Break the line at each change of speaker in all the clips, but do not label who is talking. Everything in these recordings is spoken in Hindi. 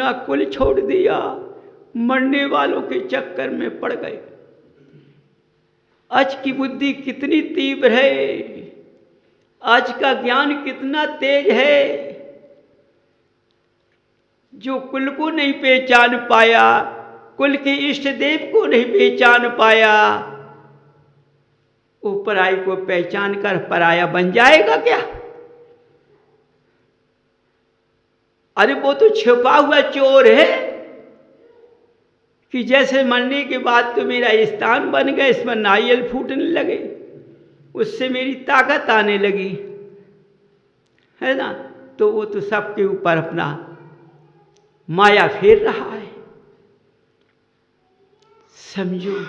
अपना कुल छोड़ दिया, मरने वालों के चक्कर में पड़ गए। आज की बुद्धि कितनी तीव्र है, आज का ज्ञान कितना तेज है। जो कुल को नहीं पहचान पाया, कुल के इष्ट देव को नहीं पहचान पाया, वो पराई को पहचान कर पराया बन जाएगा क्या? अरे वो तो छुपा हुआ चोर है कि जैसे मरने के बाद तो मेरा स्थान बन गया, इसमें नारियल फूटने लगे, उससे मेरी ताकत आने लगी, है ना। तो वो तो सबके ऊपर अपना माया फेर रहा है। समझो,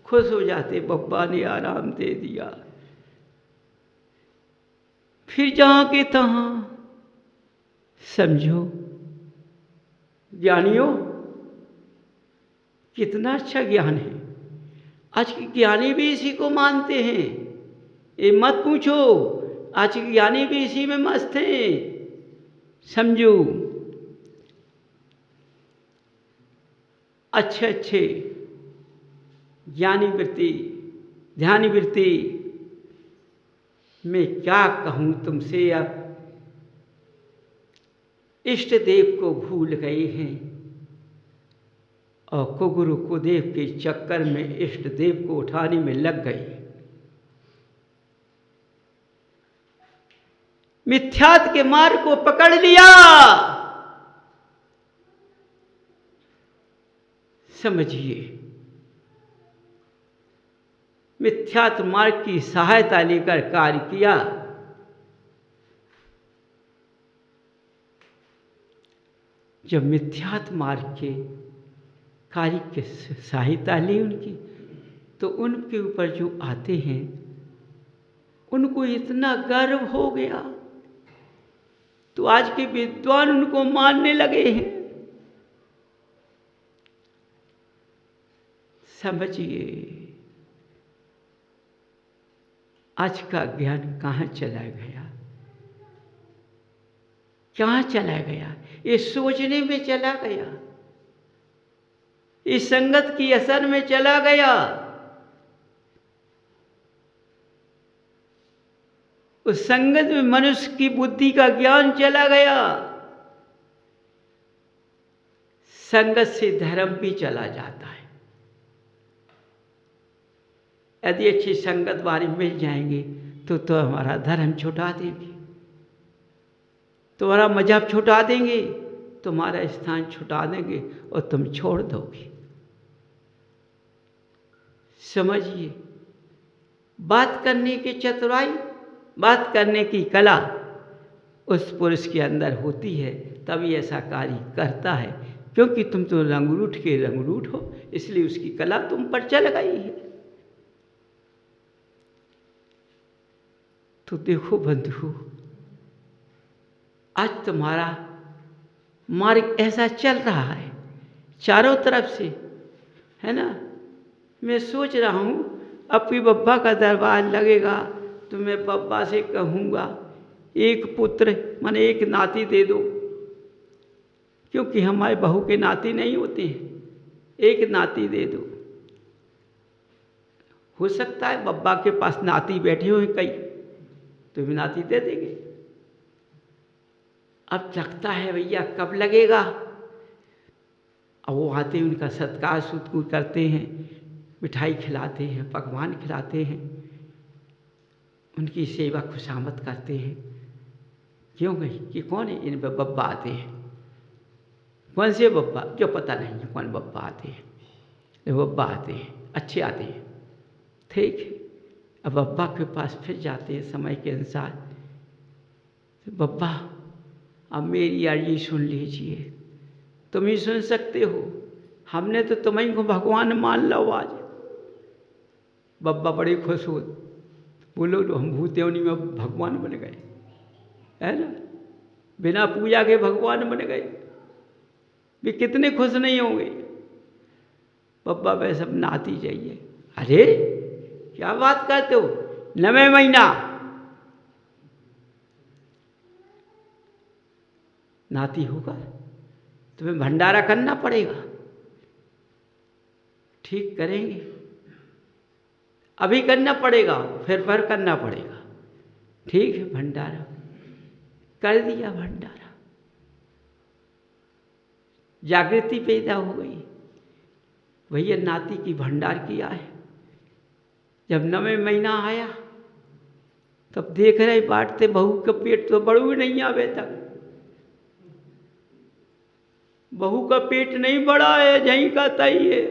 खुश हो जाते, बब्बा ने आराम दे दिया। फिर जहां के तहां, समझो ज्ञानियों, कितना अच्छा ज्ञान है। आज के ज्ञानी भी इसी को मानते हैं, ये मत पूछो, आज के ज्ञानी भी इसी में मस्त हैं। समझो, अच्छे अच्छे ज्ञानी वृत्ति, ध्यानी वृत्ति, मैं क्या कहूँ तुमसे। अब इष्ट देव को भूल गए हैं और कुगुरु कुदेव के चक्कर में इष्ट देव को उठाने में लग गए। मिथ्यात्व के मार्ग को पकड़ लिया। समझिए, मिथ्यात्व मार्ग की सहायता लेकर कार्य किया। जब मिथ्यात्व मार्ग के कार्य की सहायता ली उनकी, तो उनके ऊपर जो आते हैं उनको इतना गर्व हो गया, तो आज के विद्वान उनको मानने लगे हैं। समझिए, आज का ज्ञान कहाँ चला गया, कहाँ चला गया? ये सोचने में चला गया, इस संगत की असर में चला गया। उस संगत में मनुष्य की बुद्धि का ज्ञान चला गया। संगत से धर्म भी चला जाता है। यदि अच्छी संगत वाले मिल जाएंगे तो हमारा धर्म छुटा देंगे, तुम्हारा मजहब छुटा देंगे, तुम्हारा स्थान छुटा देंगे और तुम छोड़ दोगे। समझिए, बात करने की चतुराई, बात करने की कला उस पुरुष के अंदर होती है, तभी ऐसा कार्य करता है। क्योंकि तुम तो रंगरूट के रंगरूट हो, इसलिए उसकी कला तुम पर चल गई है। तो देखो बंधु, आज तुम्हारा मार्ग ऐसा चल रहा है चारों तरफ से, है ना। मैं सोच रहा हूँ अब भी बब्बा का दरबार लगेगा तो मैं बब्बा से कहूँगा एक पुत्र माने एक नाती दे दो, क्योंकि हमारे बहू के नाती नहीं होते हैं, एक नाती दे दो। हो सकता है बब्बा के पास नाती बैठे हुए कई, तो भी नाती दे देंगे। अब लगता है भैया कब लगेगा। अब वो आते हैं, उनका सत्कार सत्कार करते हैं, मिठाई खिलाते हैं, पकवान खिलाते हैं, उनकी सेवा खुशामद करते हैं। क्यों गई कि कौन है? इन पर बब्बा आते हैं। कौन से बब्बा? जो पता नहीं है कौन बब्बा आते हैं, ये बब्बा आते हैं, अच्छे आते हैं, ठीक है। अब बब्बा के पास फिर जाते हैं समय के अनुसार। तो बब्बा अब मेरी अर्जी सुन लीजिए, तुम ही सुन सकते हो, हमने तो तुम्हें को भगवान मान लो आज। बब्बा बड़े खुश हो, बोलो लो हम भूतेवनी में भगवान बन गए, है ना, बिना पूजा के भगवान बन गए। वे कितने खुश नहीं होंगे। बब्बा वह सब नाती जाइए। अरे क्या बात करते हो, 9वें महीना नाती होगा, तुम्हें भंडारा करना पड़ेगा। ठीक करेंगे, अभी करना पड़ेगा, फिर करना पड़ेगा। ठीक है, भंडारा कर दिया। भंडारा, जागृति पैदा हो गई। भैया नाती की भंडार किया है। जब 9वें महीना आया तब देख रहे बांटते, बहू का पेट तो बड़ू ही नहीं आवे तक। बहू का पेट नहीं बढ़ा है, जहीं का तई है।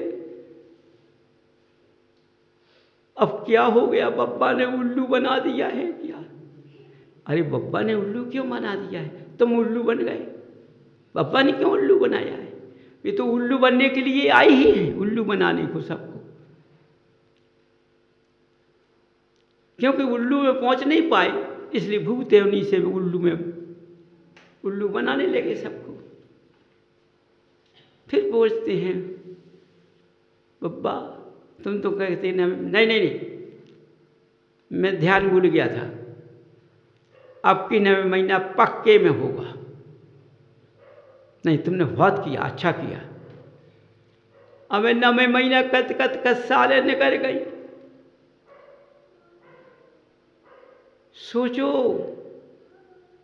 अब क्या हो गया, बब्बा ने उल्लू बना दिया है क्या? अरे बब्बा ने उल्लू क्यों बना दिया है? तुम उल्लू बन गए। बब्बा ने क्यों उल्लू बनाया है? ये तो उल्लू बनने के लिए आई ही है, उल्लू बनाने को सबको। क्योंकि उल्लू में पहुंच नहीं पाए, इसलिए भूत है उन्हीं से उल्लू बनाने लगे सबको। फिर पूछते हैं, बब्बा तुम तो कहते नहीं, मैं ध्यान भूल गया था, अब की 9वें महीना पक्के में होगा। नहीं, तुमने बहुत किया, अच्छा किया। अब 9वें महीना कत साले निकल गई। सोचो,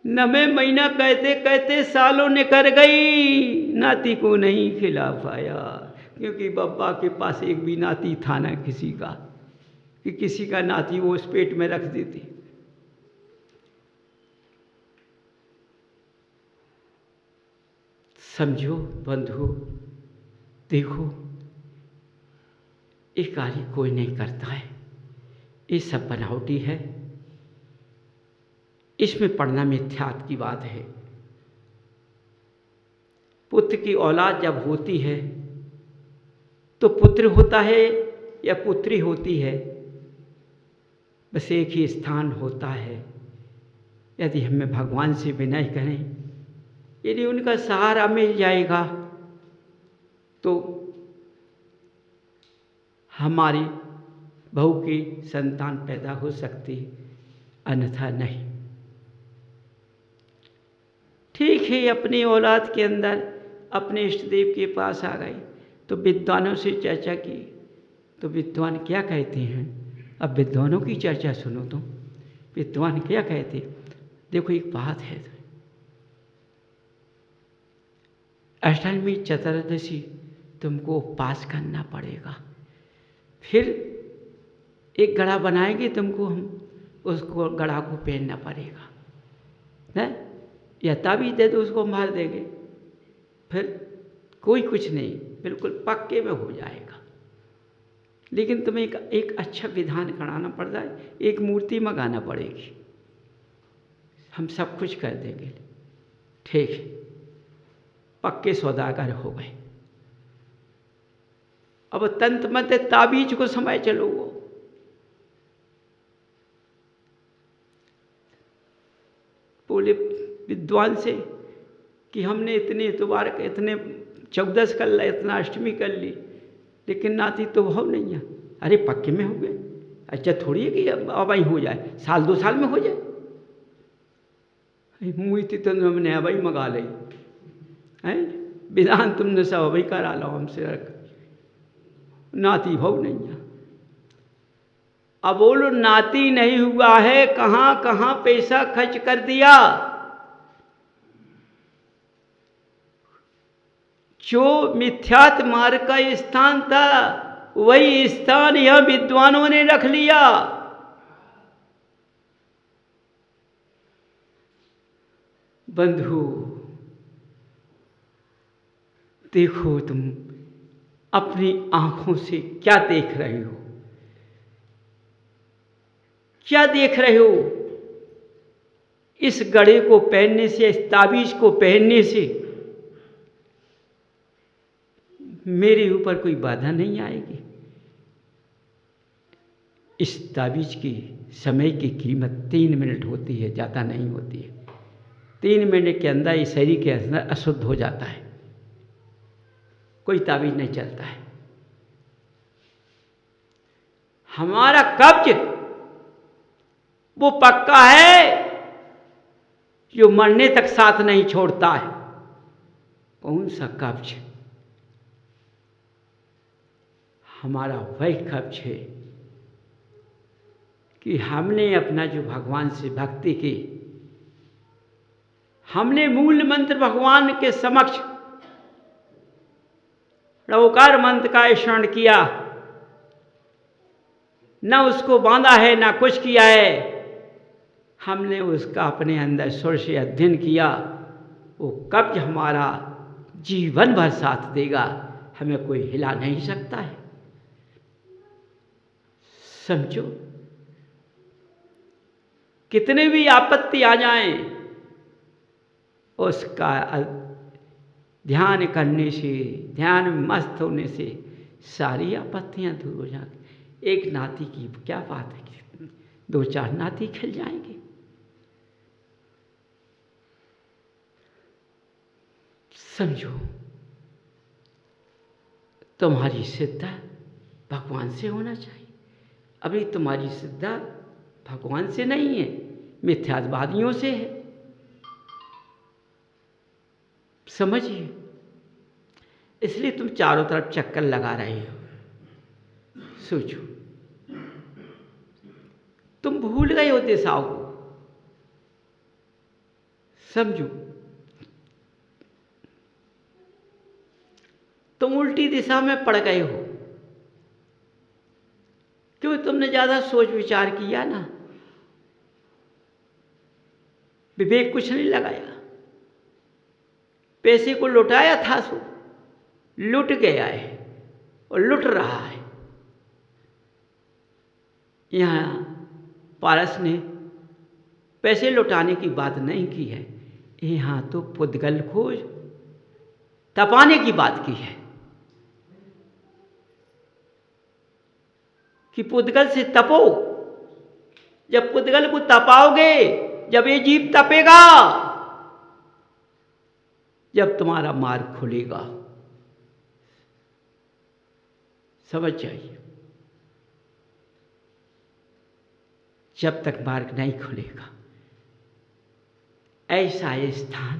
9वें महीना कहते कहते सालों निकल गई, नाती को नहीं खिला पाया। क्योंकि बब्बा के पास एक भी नाती था ना किसी का, कि किसी का नाती वो उस पेट में रख देते। समझो बंधु, देखो ये कार्य कोई नहीं करता है, ये सब बनावटी है। इसमें पढ़ना मिथ्यात्व की बात है। पुत्र की औलाद जब होती है तो पुत्र होता है या पुत्री होती है, बस एक ही स्थान होता है। यदि हमें भगवान से विनय करें, यदि उनका सहारा मिल जाएगा तो हमारी बहू की संतान पैदा हो सकती, अन्यथा नहीं। ठीक है, अपनी औलाद के अंदर अपने इष्ट देव के पास आ गए तो विद्वानों से चर्चा की, तो विद्वान क्या कहते हैं? अब विद्वानों की चर्चा सुनो तुम। विद्वान क्या कहते? देखो एक बात है, अष्टमी चतुर्दशी तुमको उपवास करना पड़ेगा। फिर एक गड़ा बनाएंगे तुमको, हम उसको गड़ा को पहनना पड़ेगा है, या ताबीज़ दे दो उसको मार देंगे, फिर कोई कुछ नहीं, बिल्कुल पक्के में हो जाएगा। लेकिन तुम्हें एक अच्छा विधान कराना पड़ जाए, एक मूर्ति मंगाना पड़ेगी, हम सब कुछ कर देंगे। ठीक है, पक्के सौदागर हो गए। अब तंत्र मंत्र ताबीज को समय चलो, वो बोले विद्वान से कि हमने इतने इतवार इतने 14 कर लिया, इतना अष्टमी कर ली, लेकिन नाती तो भाव नहीं है। अरे पक्के में हो गए, अच्छा थोड़ी है कि अब ही हो जाए, साल 2 साल में हो जाए। मूर्ति तो हमने अब ही मंगा ली है, विधान तुमने सब अभी करा लो हमसे, रख नाती भाव नहीं है। अब बोलो नाती नहीं हुआ है, कहाँ कहाँ पैसा खर्च कर दिया। जो मिथ्यात्व मार्ग का स्थान था वही स्थान यह विद्वानों ने रख लिया। बंधु देखो, तुम अपनी आंखों से क्या देख रहे हो? क्या देख रहे हो? इस गड़े को पहनने से, इस ताबीज को पहनने से मेरे ऊपर कोई बाधा नहीं आएगी। इस ताबीज की समय की कीमत 3 मिनट होती है, ज़्यादा नहीं होती है। 3 मिनट के अंदर इस शरीर के अंदर अशुद्ध हो जाता है, कोई ताबीज नहीं चलता है। हमारा कब्ज वो पक्का है जो मरने तक साथ नहीं छोड़ता है। कौन सा कब्ज? हमारा वही कब्ज है कि हमने अपना जो भगवान से भक्ति की, हमने मूल मंत्र भगवान के समक्ष रवकार मंत्र का स्मरण किया, न उसको बांधा है न कुछ किया है, हमने उसका अपने अंदर सुर से अध्ययन किया, वो कब्ज हमारा जीवन भर साथ देगा, हमें कोई हिला नहीं सकता है। समझो, कितने भी आपत्ति आ जाएं, उसका ध्यान करने से, ध्यान में मस्त होने से सारी आपत्तियां दूर हो जाएंगी। एक नाती की क्या बात है कि 2-4 नाती खिल जाएंगे। समझो, तुम्हारी सिद्धा भगवान से होना चाहिए। अभी तुम्हारी सिद्धा भगवान से नहीं है, मिथ्यावादियों से है। समझिए, इसलिए तुम चारों तरफ चक्कर लगा रहे हो। सोचो, तुम भूल गए हो दिशाओं को। समझो, तुम उल्टी दिशा में पड़ गए हो क्योंकि तुमने ज्यादा सोच विचार किया ना, विवेक कुछ नहीं लगाया। पैसे को लुटाया था सो लुट गया है और लुट रहा है। यहाँ पारस ने पैसे लुटाने की बात नहीं की है, यहाँ तो पुद्गल खोज तपाने की बात की है कि पुद्गल से तपो। जब पुद्गल को तपाओगे, जब ये जीव तपेगा, जब तुम्हारा मार्ग खुलेगा। समझ जाइए, जब तक मार्ग नहीं खुलेगा, ऐसा स्थान,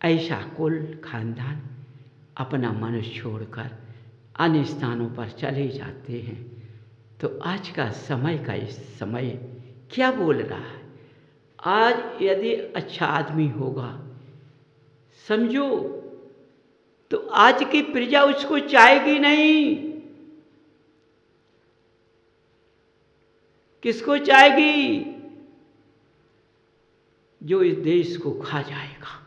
ऐसा कुल खानदान अपना मनुष्य छोड़कर अन्य स्थानों पर चले जाते हैं। तो आज का समय का इस समय क्या बोल रहा है? आज यदि अच्छा आदमी होगा, समझो, तो आज की प्रजा उसको चाहेगी नहीं। किसको चाहेगी? जो इस देश को खा जाएगा।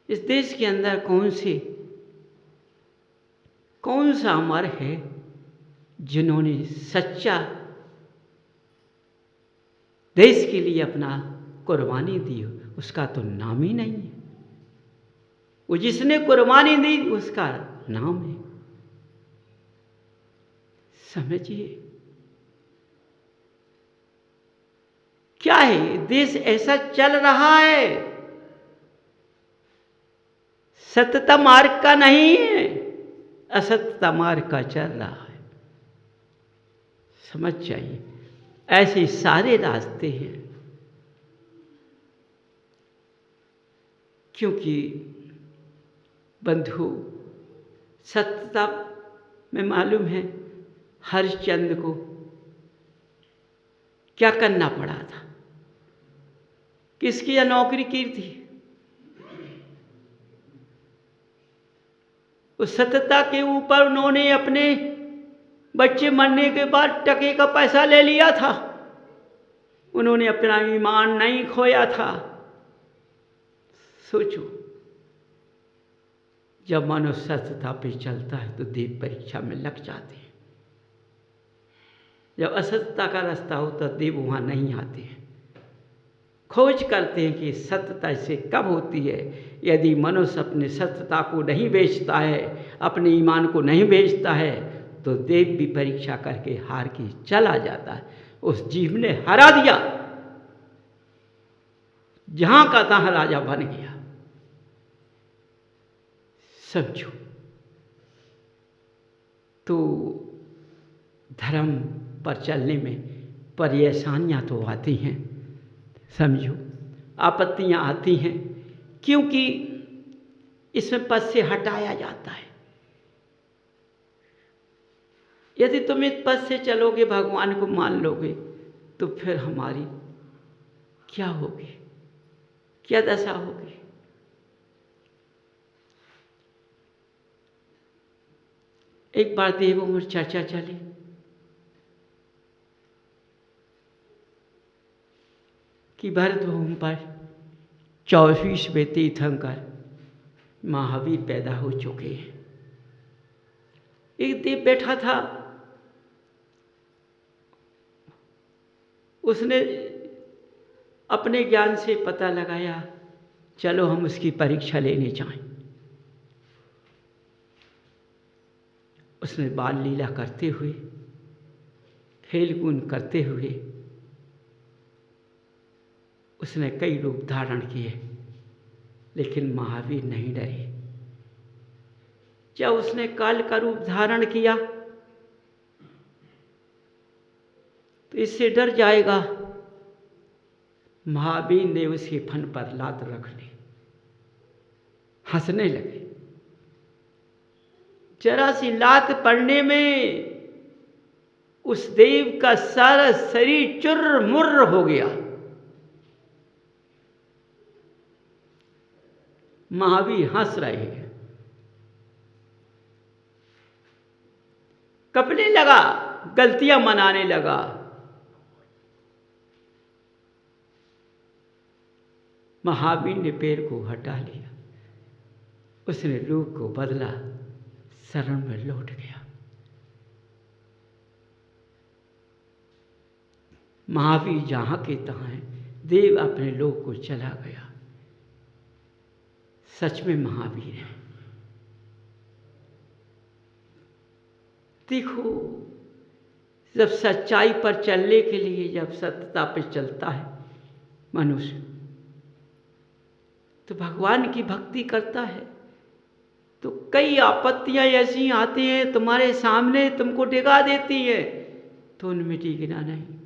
इस देश के अंदर कौन सा अमर है जिन्होंने सच्चा देश के लिए अपना कुर्बानी दी? उसका तो नाम ही नहीं है। वो जिसने कुर्बानी दी उसका नाम है। समझिए, क्या है? देश ऐसा चल रहा है, सत्यता मार्ग का नहीं है, असत्यता मार्ग का चल रहा है। समझ जाइए, ऐसे सारे रास्ते हैं। क्योंकि बंधु, सत्यता में मालूम है हरिश्चंद्र को क्या करना पड़ा था, किसकी नौकरी की थी? उस सत्यता के ऊपर उन्होंने अपने बच्चे मरने के बाद टके का पैसा ले लिया था। उन्होंने अपना ईमान नहीं खोया था। सोचो, जब मनुष्य सत्यता पे चलता है तो देव परीक्षा में लग जाते हैं। जब असत्यता का रास्ता होता है देव वहाँ नहीं आते हैं। खोज करते हैं कि सत्यता से कब होती है। यदि मनुष्य अपने सत्यता को नहीं बेचता है, अपने ईमान को नहीं बेचता है, तो देव भी परीक्षा करके हार के चला जाता है। उस जीव ने हरा दिया, जहां का तहां राजा बन गया। समझो, तो धर्म पर चलने में परेशानियां तो आती हैं। समझो, आपत्तियां आती हैं, क्योंकि इसमें पद से हटाया जाता है। यदि तुम इस पद से चलोगे, भगवान को मान लोगे, तो फिर हमारी क्या होगी, क्या दशा होगी। एक बार देवों में चर्चा चली कि भरतभूमि पर 24वें तीर्थंकर महावीर पैदा हो चुके हैं। एक देव बैठा था, उसने अपने ज्ञान से पता लगाया, चलो हम उसकी परीक्षा लेने जाएं। उसने बाल लीला करते हुए, खेल कूद करते हुए उसने कई रूप धारण किए, लेकिन महावीर नहीं डरे। जब उसने काल का रूप धारण किया तो इससे डर जाएगा, महावीर ने उसके फन पर लात रख ली, हंसने लगे। जरा सी लात पड़ने में उस देव का सारा शरीर चुर्र मुर्र हो गया। महावीर हंस रहे हैं, कपने लगा, गलतियां मनाने लगा। महावीर ने पैर को हटा लिया, उसने रूप को बदला, शरण में लौट गया। महावीर जहां के तहां है, देव अपने लोक को चला गया। सच में महावीर है। देखो, जब सच्चाई पर चलने के लिए, जब सत्यता पर चलता है मनुष्य, तो भगवान की भक्ति करता है, तो कई आपत्तियां ऐसी आती हैं तुम्हारे सामने, तुमको डिगा देती हैं, तो उनमें टिकना नहीं।